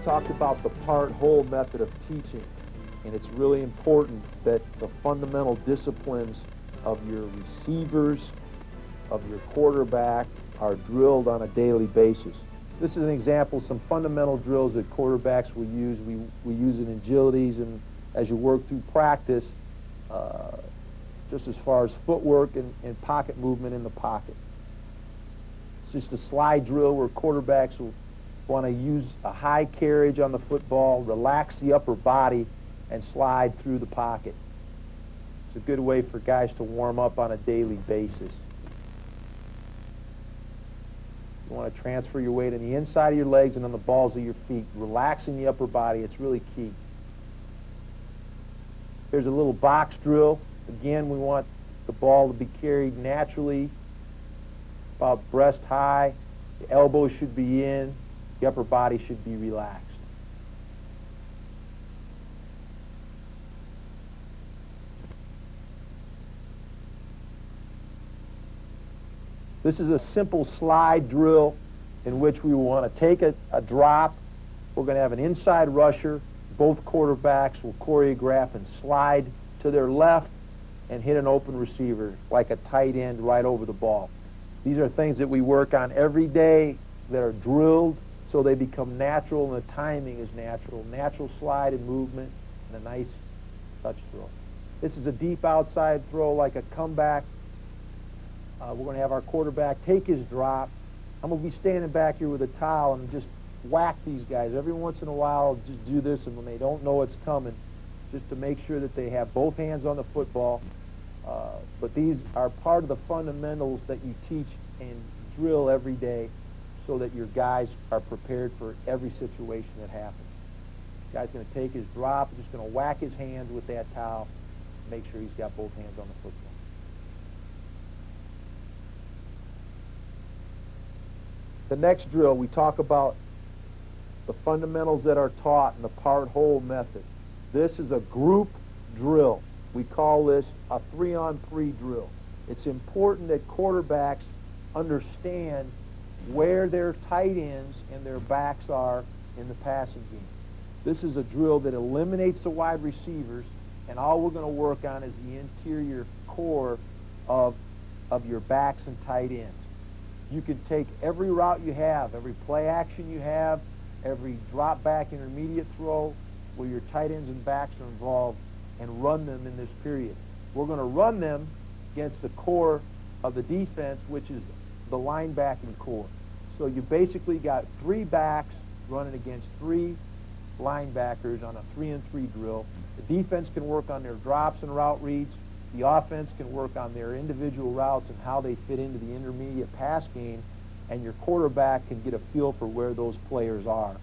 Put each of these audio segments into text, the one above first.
talked about the part-whole method of teaching, and it's really important that the fundamental disciplines of your receivers, of your quarterback, are drilled on a daily basis. This is an example of some fundamental drills that quarterbacks will use. We use it in agilities and as you work through practice, just as far as footwork and pocket movement in the pocket. It's just a slide drill where quarterbacks will want to use a high carriage on the football, relax the upper body, and slide through the pocket. It's a good way for guys to warm up on a daily basis. You want to transfer your weight on the inside of your legs and on the balls of your feet, relaxing the upper body. It's really key. Here's a little box drill. Again, we want the ball to be carried naturally, about breast high. The elbows should be in. The upper body should be relaxed. This is a simple slide drill in which we want to take a drop. We're going to have an inside rusher. Both quarterbacks will choreograph and slide to their left and hit an open receiver like a tight end right over the ball. These are things that we work on every day that are drilled so they become natural, and the timing is natural. Natural slide and movement and a nice touch throw. This is a deep outside throw like a comeback. We're going to have our quarterback take his drop. I'm going to be standing back here with a towel and just whack these guys. Every once in a while, just do this, and when they don't know it's coming, just to make sure that they have both hands on the football. But these are part of the fundamentals that you teach and drill every day so that your guys are prepared for every situation that happens. The guy's going to take his drop, just going to whack his hands with that towel, make sure he's got both hands on the football. The next drill, we talk about the fundamentals that are taught in the part-whole method. This is a group drill. We call this a 3-on-3 drill. It's important that quarterbacks understand where their tight ends and their backs are in the passing game. This is a drill that eliminates the wide receivers, and all we're going to work on is the interior core of your backs and tight ends. You can take every route you have, every play action you have, every drop back intermediate throw where your tight ends and backs are involved, and run them in this period. We're going to run them against the core of the defense, which is the linebacking core. So you basically got 3 backs running against 3 linebackers on a 3-and-3 drill. The defense can work on their drops and route reads. The offense can work on their individual routes and how they fit into the intermediate pass game, and your quarterback can get a feel for where those players are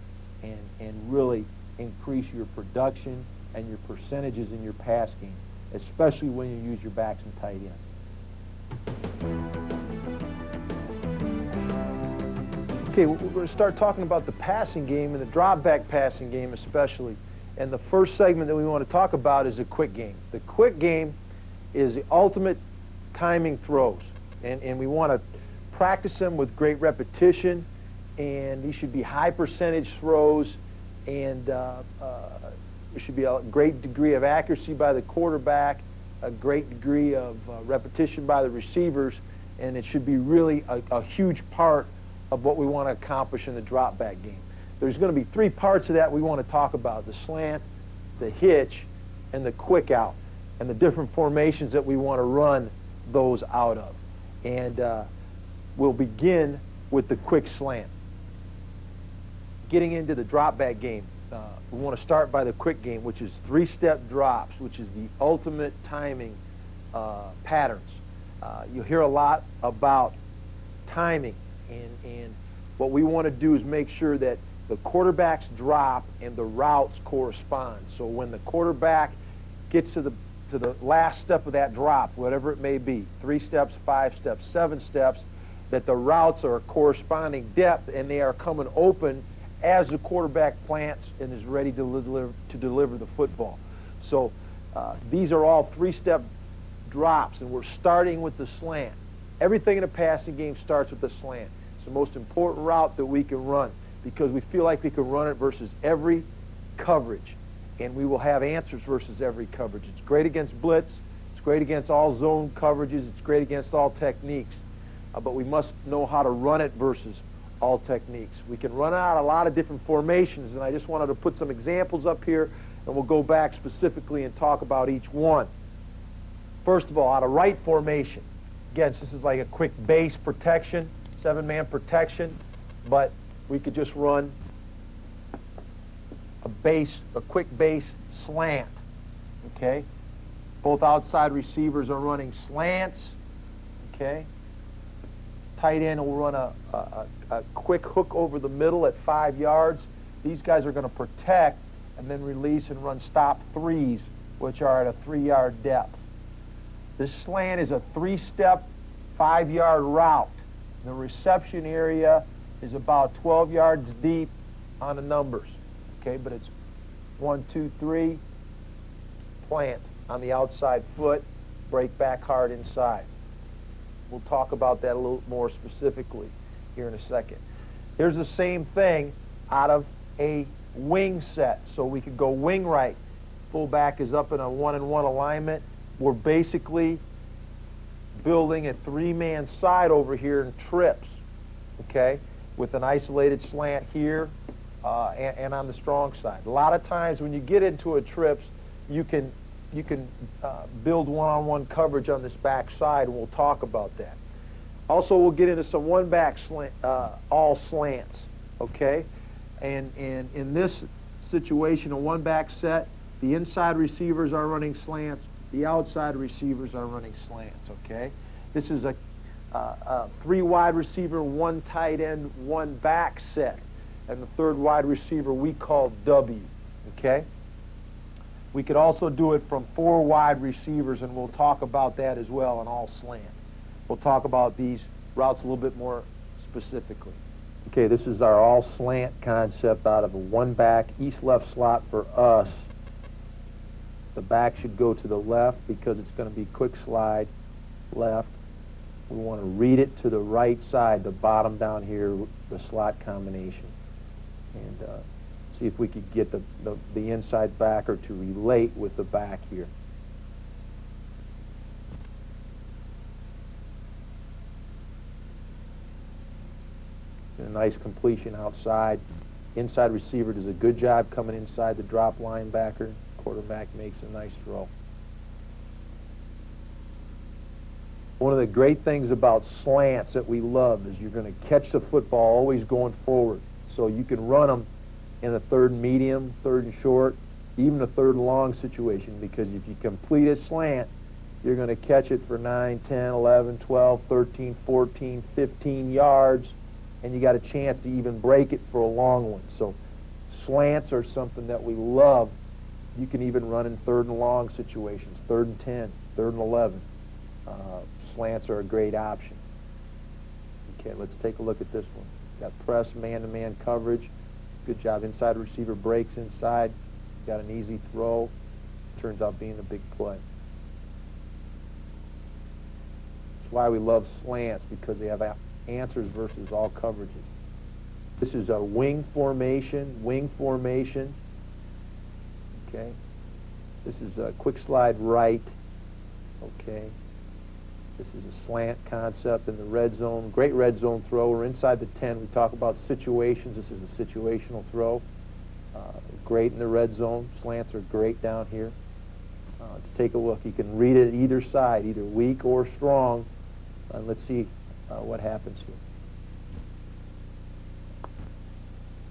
and really increase your production and your percentages in your pass game, especially when you use your backs and tight ends. Okay, we're going to start talking about the passing game and the drop-back passing game especially. And the first segment that we want to talk about is the quick game. The quick game is the ultimate timing throws, and we want to practice them with great repetition, and these should be high percentage throws, and there should be a great degree of accuracy by the quarterback, a great degree of repetition by the receivers, and it should be really a huge part of what we want to accomplish in the drop back game. There's going to be 3 parts of that we want to talk about: the slant, the hitch, and the quick out, and the different formations that we want to run those out of. And we'll begin with the quick slant. Getting into the drop back game, we want to start by the quick game, which is 3-step drops, which is the ultimate timing patterns. You'll hear a lot about timing, and what we want to do is make sure that the quarterback's drop and the routes correspond. So when the quarterback gets to the last step of that drop, whatever it may be, 3 steps, 5 steps, 7 steps, that the routes are corresponding depth and they are coming open as the quarterback plants and is ready to deliver the football. So these are all 3-step drops, and we're starting with the slant. Everything in a passing game starts with the slant. It's the most important route that we can run. because we feel like we can run it versus every coverage, and we will have answers versus every coverage. It's great against blitz. It's great against all zone coverages. It's great against all techniques, but we must know how to run it versus all techniques. We can run out a lot of different formations, and I just wanted to put some examples up here, and we'll go back specifically and talk about each one. First of all, out of right formation. Again, this is like a quick base protection, 7-man protection, but we could just run a quick base slant, okay? Both outside receivers are running slants, okay? Tight end will run a quick hook over the middle at 5 yards. These guys are going to protect and then release and run stop threes, which are at a 3-yard depth. This slant is a 3-step, 5-yard route. The reception area is about 12 yards deep on the numbers, okay? But it's 1, 2, 3, plant on the outside foot, break back hard inside. We'll talk about that a little more specifically here in a second. Here's the same thing out of a wing set. So we could go wing right. Fullback is up in a 1-and-1 alignment. We're basically building a 3-man side over here in trips, okay, with an isolated slant here and on the strong side. A lot of times when you get into a trips, you can build one-on-one coverage on this back side, and we'll talk about that. Also, we'll get into some one-back slant, all slants, okay? And in this situation, a one-back set, the inside receivers are running slants, the outside receivers are running slants, okay? This is a 3 wide receiver, 1 tight end, 1 back set, and the 3rd wide receiver we call W, okay? We could also do it from 4 wide receivers, and we'll talk about that as well in all slant. We'll talk about these routes a little bit more specifically. Okay, this is our all slant concept out of a 1-back east-left slot for us. The back should go to the left because it's going to be quick slide left. We want to read it to the right side, the bottom down here, the slot combination. And see if we could get the inside backer to relate with the back here. And a nice completion outside. Inside receiver does a good job coming inside the drop linebacker. Quarterback makes a nice throw. One of the great things about slants that we love is you're going to catch the football always going forward. So you can run them in a 3rd and medium, 3rd and short, even a 3rd and long situation, because if you complete a slant, you're going to catch it for 9, 10, 11, 12, 13, 14, 15 yards, and you got a chance to even break it for a long one. So slants are something that we love. You can even run in 3rd and long situations, 3rd and 10, 3rd and 11. Slants are a great option. Okay, let's take a look at this one. Got press, man-to-man coverage. Good job. Inside receiver breaks inside. Got an easy throw. Turns out being a big play. That's why we love slants, because they have answers versus all coverages. This is a wing formation. Okay. This is a quick slide right. Okay. This is a slant concept in the red zone. Great red zone throw. We're inside the 10. We talk about situations. This is a situational throw. Great in the red zone. Slants are great down here. Let's take a look. You can read it either side, either weak or strong. And let's see what happens here.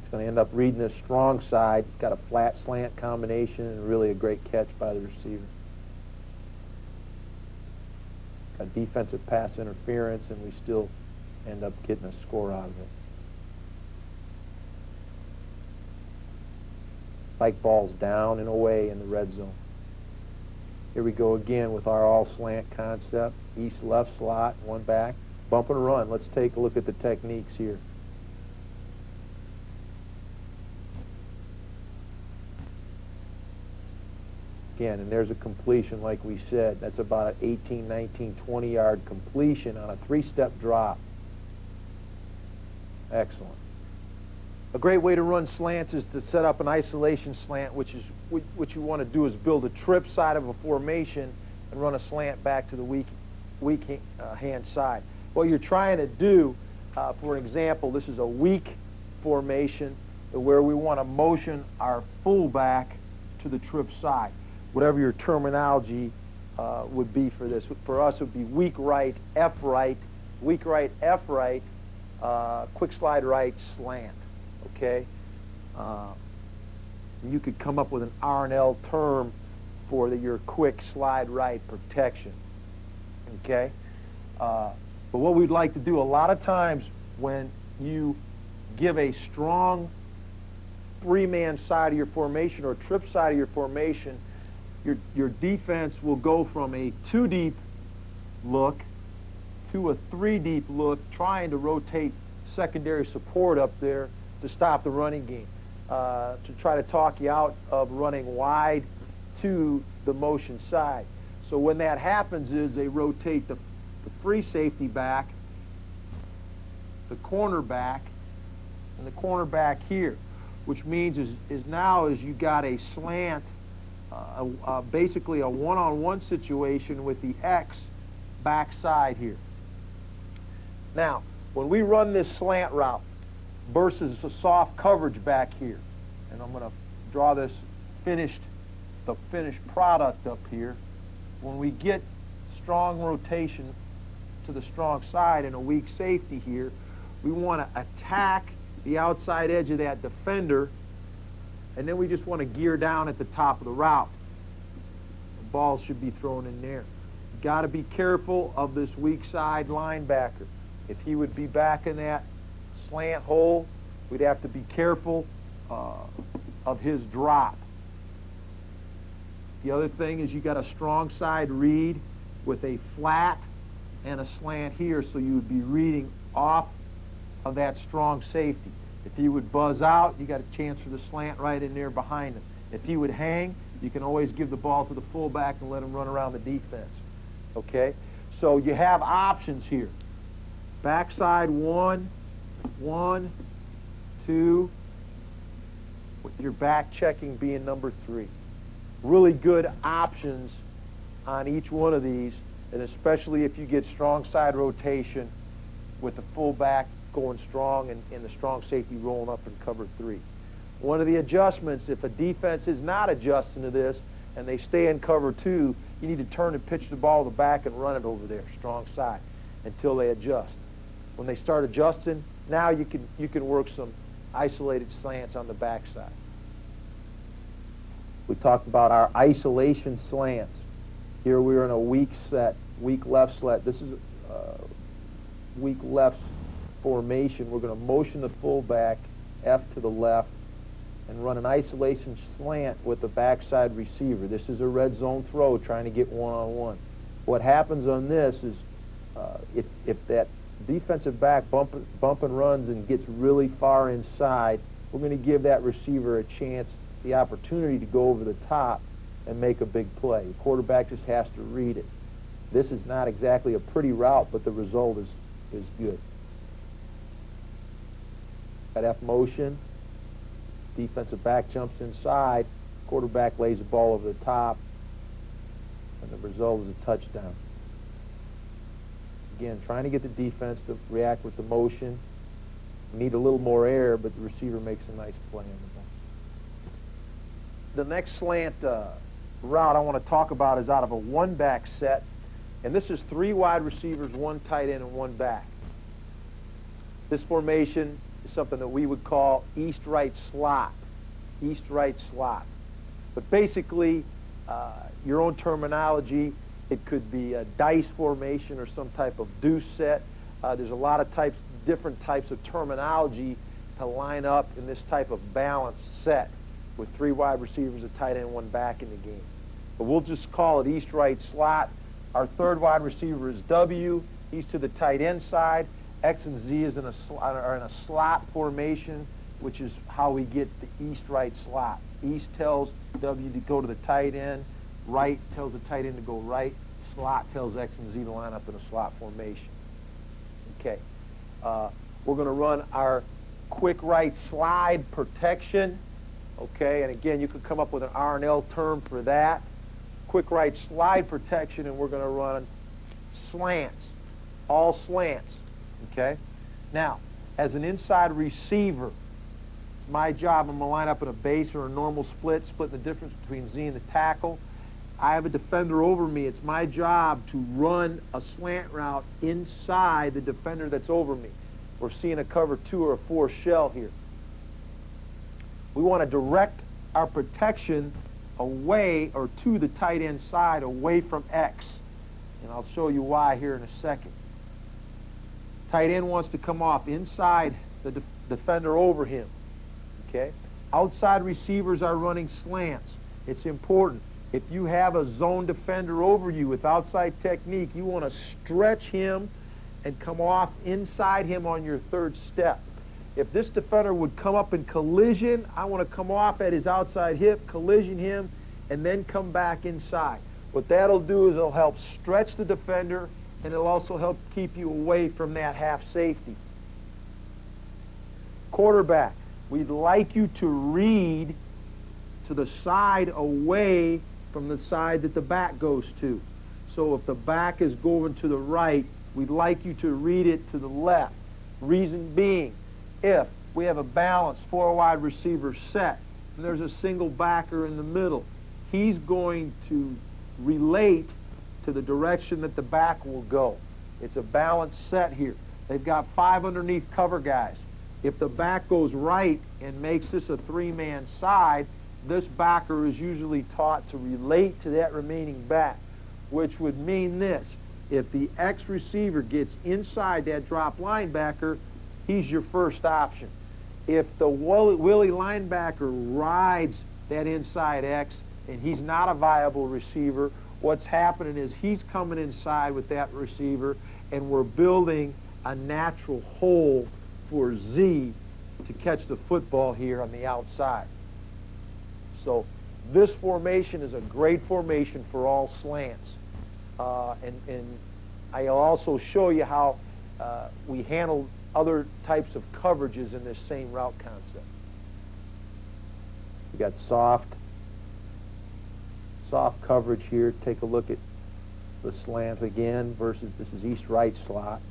It's going to end up reading the strong side. Got a flat slant combination and really a great catch by the receiver. Got defensive pass interference, and we still end up getting a score out of it. Like balls down and away in the red zone. Here we go again with our all slant concept. East-left slot, 1 back. Bump and run. Let's take a look at the techniques here. Again, and there's a completion like we said. That's about an 18, 19, 20-yard completion on a 3-step drop. Excellent. A great way to run slants is to set up an isolation slant, which is what you want to do is build a trip side of a formation and run a slant back to the weak hand side. What you're trying to do, for example, this is a weak formation where we want to motion our fullback to the trip side. Whatever your terminology would be for this. For us, it would be weak right, F right, weak right, F right, quick slide right, slant. Okay? You could come up with an R&L term for your quick slide right protection. Okay? But what we'd like to do a lot of times when you give a strong three-man side of your formation or trip side of your formation, your defense will go from a two-deep look to a three-deep look, trying to rotate secondary support up there to stop the running game, to try to talk you out of running wide to the motion side. So when that happens is they rotate the free safety back, the cornerback, and the cornerback here, which means is now you got a slant, basically a one-on-one situation with the X backside here. Now, when we run this slant route versus a soft coverage back here, and I'm going to draw this the finished product up here, when we get strong rotation to the strong side and a weak safety here, we want to attack the outside edge of that defender, and then we just want to gear down at the top of the route. The ball should be thrown in there. You've got to be careful of this weak side linebacker. If he would be back in that slant hole, we'd have to be careful of his drop. The other thing is you got a strong side read with a flat and a slant here, so you would be reading off of that strong safety. If he would buzz out, you got a chance for the slant right in there behind him. If he would hang, you can always give the ball to the fullback and let him run around the defense. Okay? So you have options here. Backside 1, 1, 2, with your back checking being number 3. Really good options on each one of these, and especially if you get strong side rotation with the fullback going strong and the strong safety rolling up in cover 3. One of the adjustments, if a defense is not adjusting to this and they stay in cover 2, you need to turn and pitch the ball to the back and run it over there, strong side, until they adjust. When they start adjusting, now you can work some isolated slants on the backside. We talked about our isolation slants. Here we are in a weak set, weak left slant. This is weak left formation. We're going to motion the fullback F to the left and run an isolation slant with the backside receiver. This is a red zone throw trying to get one-on-one. What happens on this is if that defensive back bump and runs and gets really far inside, we're going to give that receiver a chance, the opportunity to go over the top and make a big play. The quarterback just has to read it. This is not exactly a pretty route, but the result is good. At F motion, defensive back jumps inside, quarterback lays the ball over the top, and the result is a touchdown. Again, trying to get the defense to react with the motion. We need a little more air, but the receiver makes a nice play on the ball. The next slant route I want to talk about is out of a one-back set, and this is 3 wide receivers, 1 tight end, and 1 back. This formation is something that we would call east-right slot. East-right slot. But basically, your own terminology, it could be a dice formation or some type of deuce set. There's a lot of different types of terminology to line up in this type of balanced set with 3 wide receivers, a tight end, 1 back in the game. But we'll just call it east-right slot. Our 3rd wide receiver is W. He's to the tight end side. X and Z is in a slot formation, which is how we get the east-right slot. East tells W to go to the tight end. Right tells the tight end to go right. Slot tells X and Z to line up in a slot formation. Okay. We're going to run our quick right slide protection. Okay, and again, you could come up with an R&L term for that. Quick right slide protection, and we're going to run slants, all slants. Okay, now as an inside receiver, my job, I'm going to line up in a base or a normal split, splitting the difference between Z and the tackle. I have a defender over me. It's my job to run a slant route inside the defender that's over me. We're seeing a cover 2 or a 4 shell here. We want to direct our protection away or to the tight end side, away from X. And I'll show you why here in a second. Tight end wants to come off inside the defender over him. Okay? Outside receivers are running slants. It's important. If you have a zone defender over you with outside technique, you want to stretch him and come off inside him on your third step. If this defender would come up in collision, I want to come off at his outside hip, collision him, and then come back inside. What that'll do is it'll help stretch the defender, and it'll also help keep you away from that half safety. Quarterback, we'd like you to read to the side away from the side that the back goes to. So if the back is going to the right, we'd like you to read it to the left. Reason being, if we have a balanced 4 wide receiver set and there's a single backer in the middle, he's going to relate to the direction that the back will go. It's a balanced set here. They've got 5 underneath cover guys. If the back goes right and makes this a 3-man side, this backer is usually taught to relate to that remaining back, which would mean this. If the X receiver gets inside that drop linebacker, he's your first option. If the Willie linebacker rides that inside X and he's not a viable receiver, what's happening is he's coming inside with that receiver, and we're building a natural hole for Z to catch the football here on the outside. So this formation is a great formation for all slants. And I'll also show you how we handle other types of coverages in this same route concept. We got soft coverage here. Take a look at the slant again versus this is east-right slot.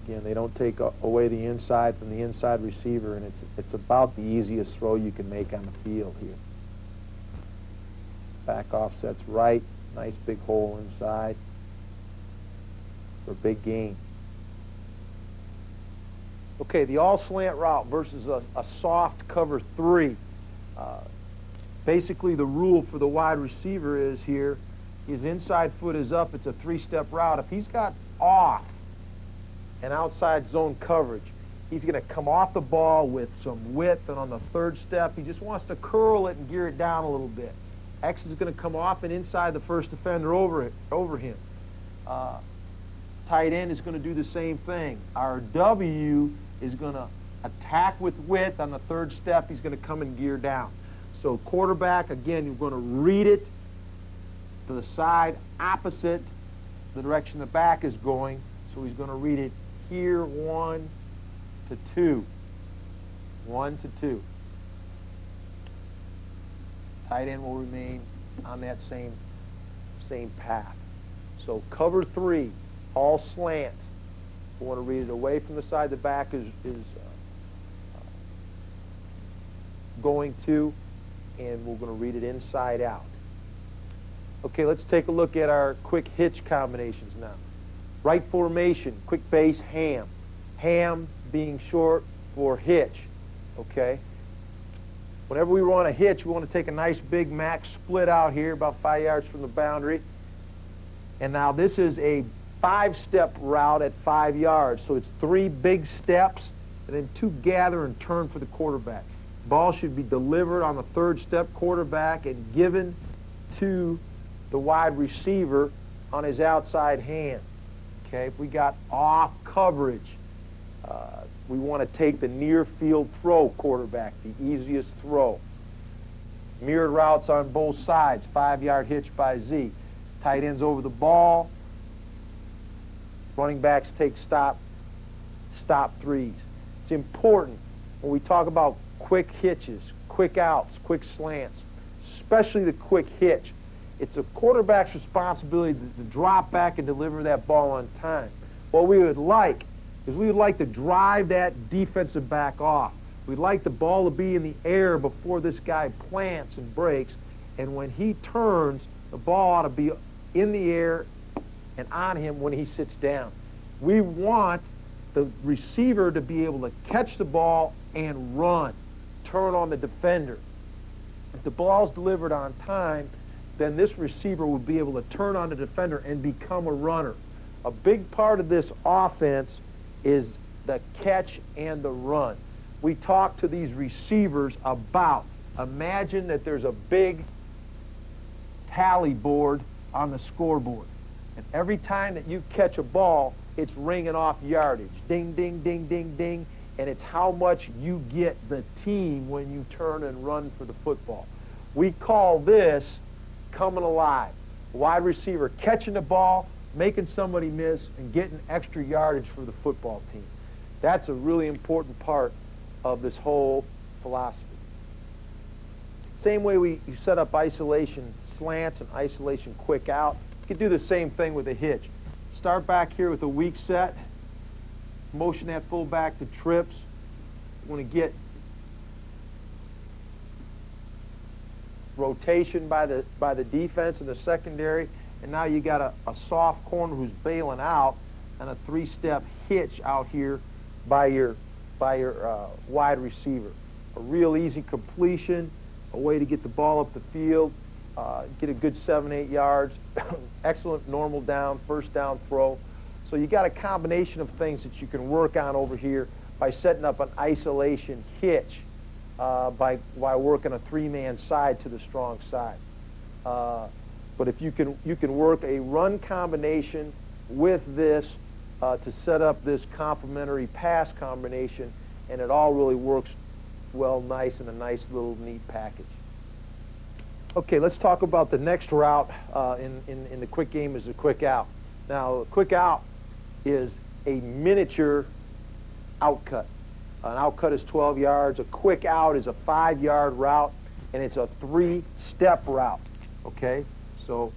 Again, they don't take away the inside from the inside receiver, and it's about the easiest throw you can make on the field here. Back offset's right, nice big hole inside for a big gain. Okay, the all slant route versus a soft cover 3. Basically, the rule for the wide receiver is here, his inside foot is up, it's a 3-step route. If he's got off and outside zone coverage, he's going to come off the ball with some width, and on the 3rd step, he just wants to curl it and gear it down a little bit. X is going to come off and inside the first defender over him. Tight end is going to do the same thing. Our W is going to attack with width. On the 3rd step, he's going to come and gear down. So quarterback, again, you're going to read it to the side opposite the direction the back is going. So he's going to read it here, 1 to 2. 1 to 2. Tight end will remain on that same path. So cover 3, all slant. We want to read it away from the side the back is going to, and we're going to read it inside out. Okay, let's take a look at our quick hitch combinations now. Right formation, quick base, ham. Ham being short for hitch, okay? Whenever we run a hitch, we want to take a nice big max split out here, about 5 yards from the boundary. And now this is a 5-step route at 5 yards. So it's 3 big steps and then 2 gather and turn for the quarterback. Ball should be delivered on the 3rd step quarterback and given to the wide receiver on his outside hand. Okay, if we got off coverage, we want to take the near field throw quarterback, the easiest throw. Mirrored routes on both sides, 5-yard hitch by Z. Tight ends over the ball. Running backs take stop threes. It's important when we talk about quick hitches, quick outs, quick slants, especially the quick hitch. It's a quarterback's responsibility to drop back and deliver that ball on time. What we would like is we would like to drive that defensive back off. We'd like the ball to be in the air before this guy plants and breaks, and when he turns, the ball ought to be in the air and on him when he sits down. We want the receiver to be able to catch the ball and run, turn on the defender. If the ball's delivered on time, then this receiver will be able to turn on the defender and become a runner. A big part of this offense is the catch and the run. We talk to these receivers about, imagine that there's a big tally board on the scoreboard. And every time that you catch a ball, it's ringing off yardage. Ding, ding, ding, ding, ding. And it's how much you get the team when you turn and run for the football. We call this coming alive. Wide receiver catching the ball, making somebody miss, and getting extra yardage for the football team. That's a really important part of this whole philosophy. Same way you set up isolation slants and isolation quick out, you can do the same thing with a hitch. Start back here with a weak set, motion that fullback to trips. You want to get rotation by the defense in the secondary, and now you got a soft corner who's bailing out, and a three-step hitch out here by your wide receiver. A real easy completion, a way to get the ball up the field, get a good 7-8 yards, excellent normal down, first down throw. So you got a combination of things that you can work on over here by setting up an isolation hitch, by working a three-man side to the strong side. But if you can work a run combination with this to set up this complementary pass combination, and it all really works well, nice in a nice little neat package. Okay, let's talk about the next route in the quick game is the quick out. Now, a quick out is a miniature outcut. An outcut is 12 yards. A quick out is a 5-yard route, and it's a 3-step route. Okay, so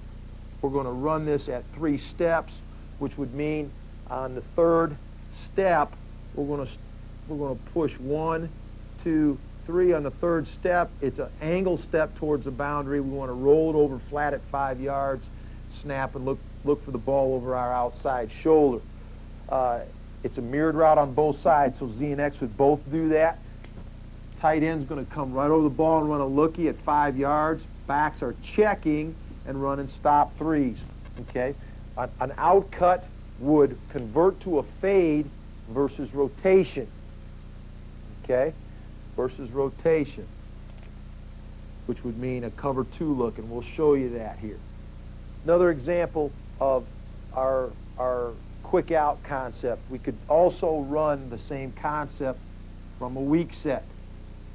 we're going to run this at 3 steps, which would mean on the 3rd step we're going to push 1, 2, 3 on the 3rd step. It's an angle step towards the boundary. We want to roll it over flat at 5 yards, snap, and look for the ball over our outside shoulder. It's a mirrored route on both sides, so Z and X would both do that. Tight end's going to come right over the ball and run a lookie at 5 yards. Backs are checking and running stop threes. Okay, an outcut would convert to a fade versus rotation. Okay, versus rotation, which would mean a cover 2 look, and we'll show you that here. Another example of our quick out concept, we could also run the same concept from a weak set.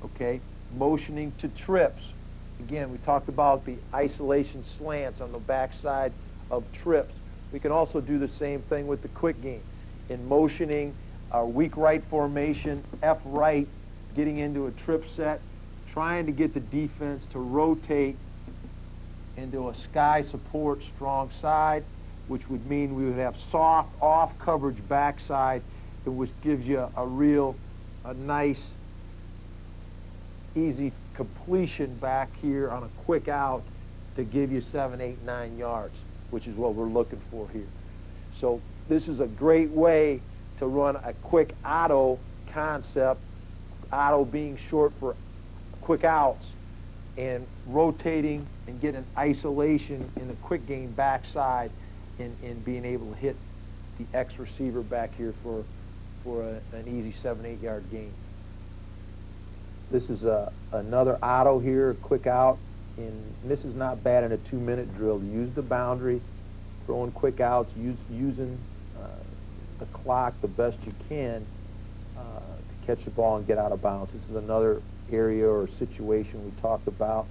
Okay, motioning to trips. Again, we talked about the isolation slants on the backside of trips. We can also do the same thing with the quick game. In motioning our weak right formation, F right, getting into a trip set, trying to get the defense to rotate into a sky support strong side, which would mean we would have soft off coverage backside, which gives you a nice, easy completion back here on a quick out to give you 7, 8, 9 yards, which is what we're looking for here. So this is a great way to run a quick auto concept, auto being short for quick outs, and rotating and getting isolation in the quick game backside, and being able to hit the X receiver back here for an easy 7, 8 yard gain. This is another auto here, a quick out, and this is not bad in a 2-minute drill. Use the boundary, throwing quick outs, using the clock the best you can to catch the ball and get out of bounds. This is another area or situation we talked about,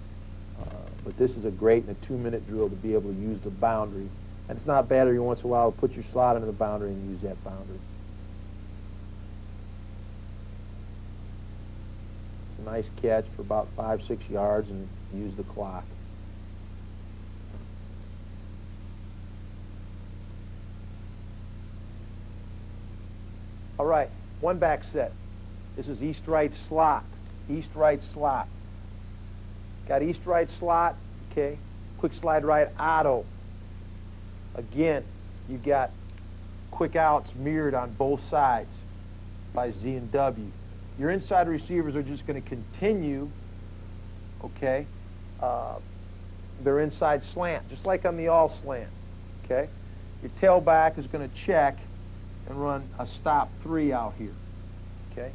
but this is a great in a 2-minute drill to be able to use the boundary And it's not bad every once in a while to put your slot into the boundary and use that boundary. It's a nice catch for about 5-6 yards and use the clock. All right, one back set. This is east-right slot. East-right slot. Got east-right slot, okay. Quick slide right, auto. Again, you got quick outs mirrored on both sides by Z and W. Your inside receivers are just going to continue, okay, their inside slant, just like on the all slant, okay. Your tailback is going to check and run a stop 3 out here, okay.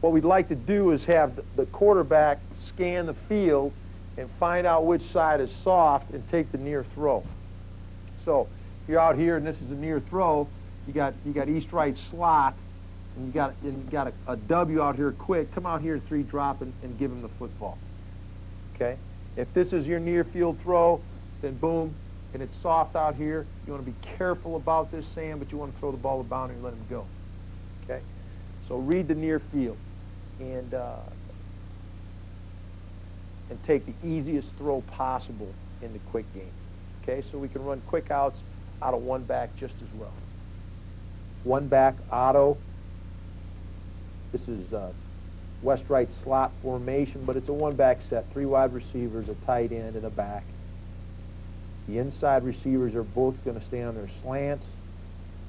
What we'd like to do is have the quarterback scan the field and find out which side is soft and take the near throw. So if you're out here and this is a near throw, you got east-right slot, and you got a W out here quick. Come out here 3 drop and give him the football. Okay. If this is your near field throw, then boom, and it's soft out here. You want to be careful about this, Sam, but you want to throw the ball to the boundary and let him go. Okay. So read the near field and take the easiest throw possible in the quick game. Okay, so we can run quick outs out of one back just as well. One back auto. This is west-right slot formation, but it's a one back set. 3 wide receivers, a tight end, and a back. The inside receivers are both going to stay on their slants.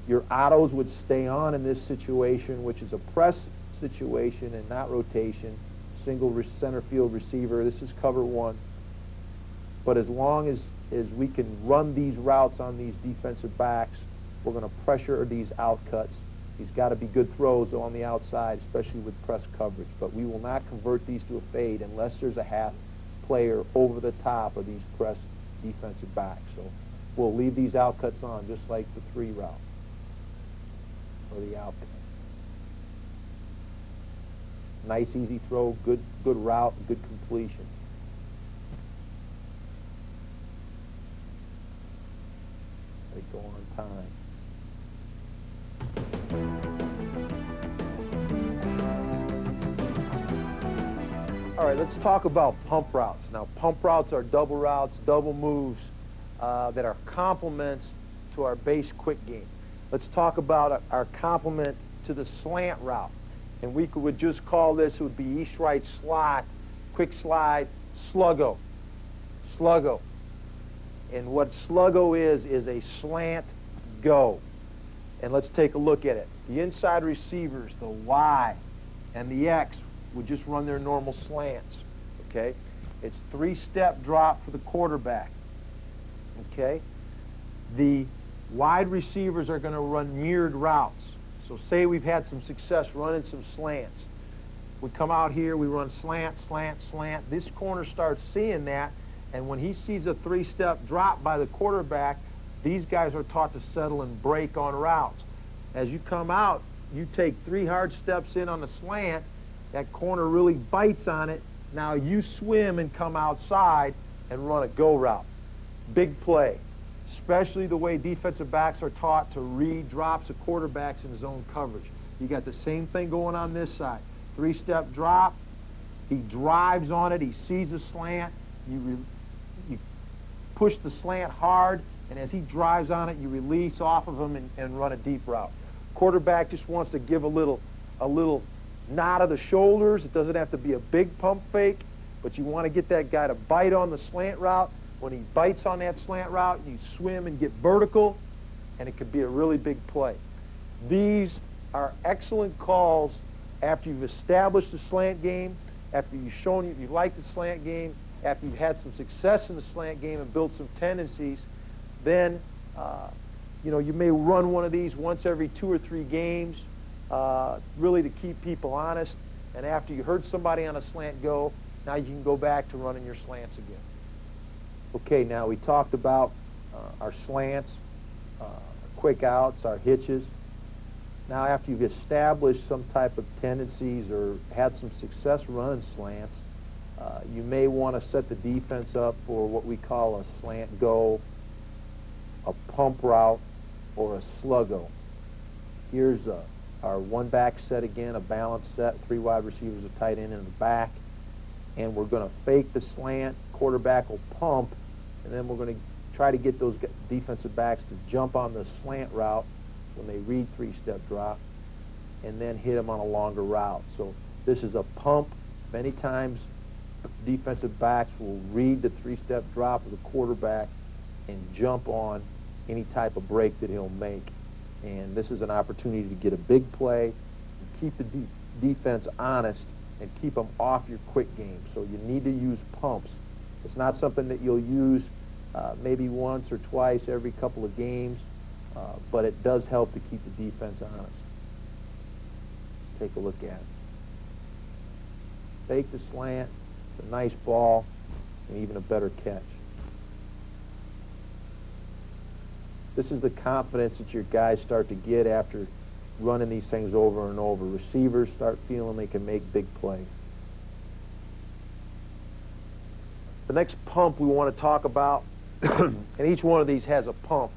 Your autos would stay on in this situation, which is a press situation and not rotation. Single center field receiver. This is cover 1. But as long as we can run these routes on these defensive backs, we're going to pressure these out cuts. These got to be good throws on the outside, especially with press coverage. But we will not convert these to a fade unless there's a half player over the top of these press defensive backs. So we'll leave these out cuts on just like the 3 route or the out cut. Nice, easy throw, good route, good completion. They go on time. All right, let's talk about pump routes. Now, pump routes are double routes, double moves that are complements to our base quick game. Let's talk about our complement to the slant route. And we would just call this, it would be east-right slot, quick slide, sluggo. Sluggo. And what sluggo is a slant go. And let's take a look at it. The inside receivers, the Y and the X, would just run their normal slants, okay? It's 3-step drop for the quarterback, okay? The wide receivers are going to run mirrored routes. So say we've had some success running some slants. We come out here, we run slant, slant, slant. This corner starts seeing that, and when he sees a 3-step drop by the quarterback, these guys are taught to settle and break on routes. As you come out, you take 3 hard steps in on the slant, that corner really bites on it. Now you swim and come outside and run a go route. Big play. Especially the way defensive backs are taught to read drops of quarterbacks in zone coverage. You got the same thing going on this side. 3-step drop. He drives on it. He sees a slant. You push the slant hard, and as he drives on it, you release off of him and run a deep route. Quarterback just wants to give a little nod of the shoulders. It doesn't have to be a big pump fake, but you want to get that guy to bite on the slant route. When he bites on that slant route, you swim and get vertical, and it could be a really big play. These are excellent calls after you've established the slant game, after you've shown you like the slant game, after you've had some success in the slant game and built some tendencies. Then, you may run one of these once every 2 or 3 games, really to keep people honest. And after you heard somebody on a slant go, now you can go back to running your slants again. Okay, now we talked about our slants, quick outs, our hitches. Now after you've established some type of tendencies or had some success running slants, you may want to set the defense up for what we call a slant go, a pump route, or a sluggo. Here's our one back set again, a balanced set, 3 wide receivers, a tight end in the back. And we're going to fake the slant, quarterback will pump, and then we're going to try to get those defensive backs to jump on the slant route when they read 3-step drop, and then hit them on a longer route. So this is a pump. Many times defensive backs will read the 3-step drop of the quarterback and jump on any type of break that he'll make. And this is an opportunity to get a big play, and keep the defense honest, and keep them off your quick game. So you need to use pumps. It's not something that you'll use maybe once or twice every couple of games, but it does help to keep the defense honest. Take a look at it. Fake the slant, it's a nice ball, and even a better catch. This is the confidence that your guys start to get after running these things over and over. Receivers start feeling they can make big plays. The next pump we want to talk about, and each one of these has a pump,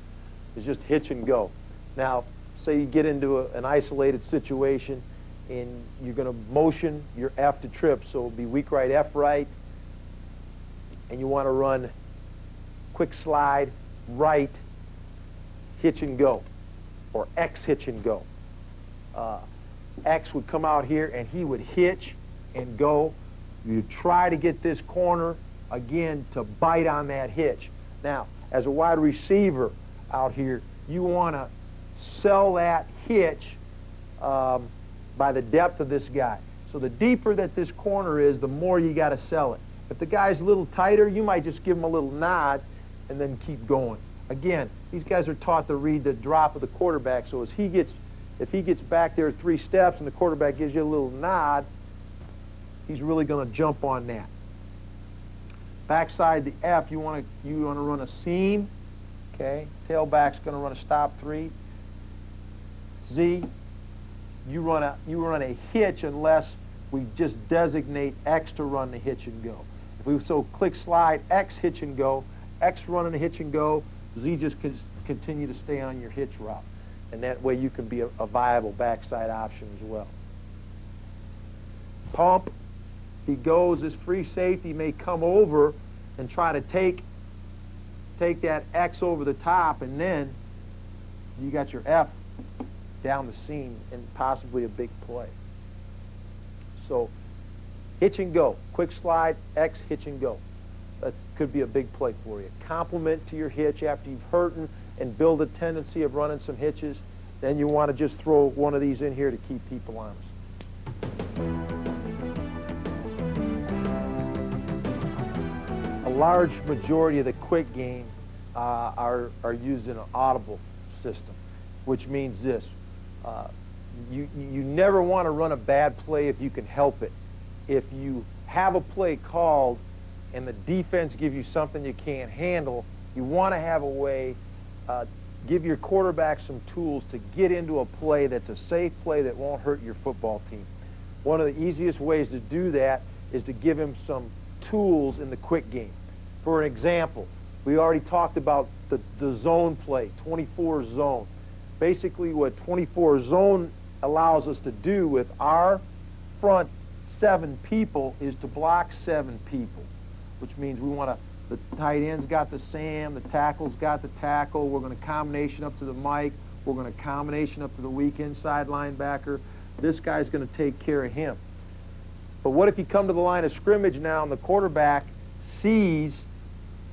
is just hitch and go. Now, say you get into an isolated situation and you're going to motion your F to trip, so it'll be weak right, F right, and you want to run quick slide, right, hitch and go, or X hitch and go. X would come out here and he would hitch and go. You try to get this corner, again, to bite on that hitch. Now, as a wide receiver out here, you want to sell that hitch by the depth of this guy. So the deeper that this corner is, the more you got to sell it. If the guy's a little tighter, you might just give him a little nod and then keep going. Again, these guys are taught to read the drop of the quarterback, so if he gets back there 3 steps and the quarterback gives you a little nod, he's really going to jump on that. Backside the F, you want to run a seam, okay? Tailback's going to run a stop 3. Z, you run a hitch unless we just designate X to run the hitch and go. If we click slide, X hitch and go, X running a hitch and go, Z just continue to stay on your hitch route. And that way you can be a viable backside option as well. Pump, he goes, this free safety may come over and try to take that X over the top, and then you got your F down the seam and possibly a big play. So hitch and go, quick slide, X, hitch and go. That could be a big play for you. Complement to your hitch after you've hurting and build a tendency of running some hitches. Then you want to just throw one of these in here to keep people honest. A large majority of the quick game are using an audible system, which means this. You never want to run a bad play if you can help it. If you have a play called and the defense gives you something you can't handle, you want to have a way, give your quarterback some tools to get into a play that's a safe play that won't hurt your football team. One of the easiest ways to do that is to give him some tools in the quick game. For an example, we already talked about the zone play, 24 zone. Basically what 24 zone allows us to do with our front 7 people is to block 7 people, which means the tight end's got the Sam, the tackle's got the tackle, we're going to combination up to the Mike, we're going to combination up to the weak inside linebacker. This guy's going to take care of him. But what if you come to the line of scrimmage now and the quarterback sees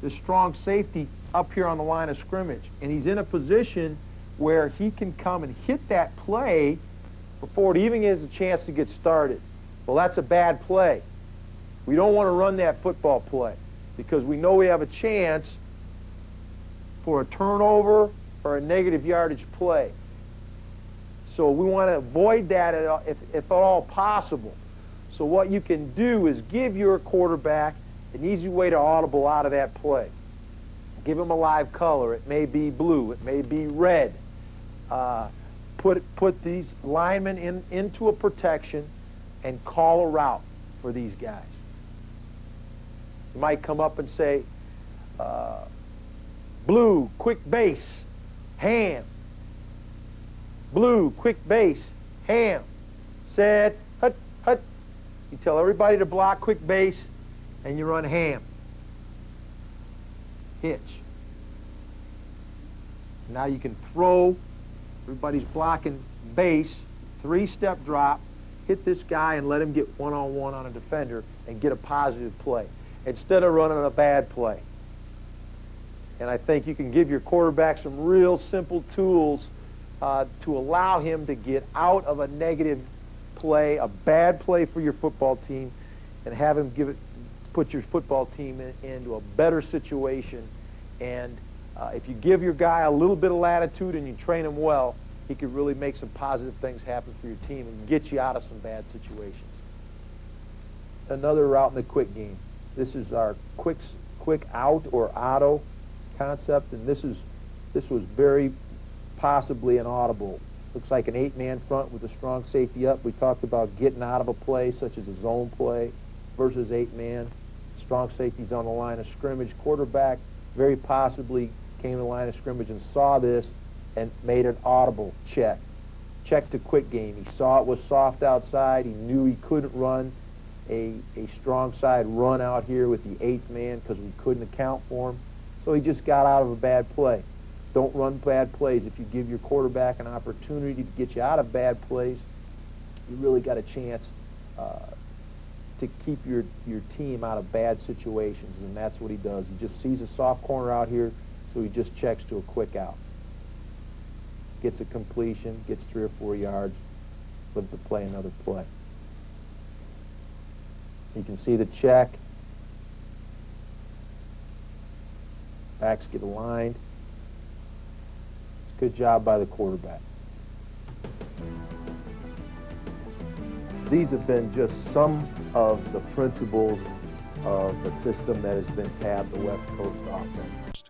the strong safety up here on the line of scrimmage, and he's in a position where he can come and hit that play before it even gets a chance to get started? Well, that's a bad play. We don't want to run that football play because we know we have a chance for a turnover or a negative yardage play. So we want to avoid that if at all possible. So what you can do is give your quarterback an easy way to audible out of that play. Give him a live color. It may be blue. It may be red. Put these linemen into a protection and call a route for these guys. You might come up and say, Blue, quick base, ham. Blue, quick base, ham. Set, hut, hut. You tell everybody to block quick base, and you run ham. Hitch. Now you can throw. Everybody's blocking base, 3-step drop, hit this guy and let him get one-on-one on a defender and get a positive play instead of running a bad play. And I think you can give your quarterback some real simple tools to allow him to get out of a negative play, a bad play for your football team, and have him put your football team into a better situation. And if you give your guy a little bit of latitude and you train him well, he could really make some positive things happen for your team and get you out of some bad situations. Another route in the quick game. This is our quick out or auto concept, and this was very possibly an audible. Looks like an 8-man front with a strong safety up. We talked about getting out of a play such as a zone play versus 8-man. Strong safety's on the line of scrimmage. Quarterback very possibly came to the line of scrimmage and saw this and made an audible check. Check to quick game. He saw it was soft outside. He knew he couldn't run a strong side run out here with the 8th man because we couldn't account for him. So he just got out of a bad play. Don't run bad plays. If you give your quarterback an opportunity to get you out of bad plays, you really got a chance to keep your team out of bad situations, and that's what he does. He just sees a soft corner out here, so he just checks to a quick out. Gets a completion, gets 3 or 4 yards, flip to play another play. You can see the check. Backs get aligned. It's a good job by the quarterback. These have been just some of the principles of the system that has been tabbed the West Coast offense.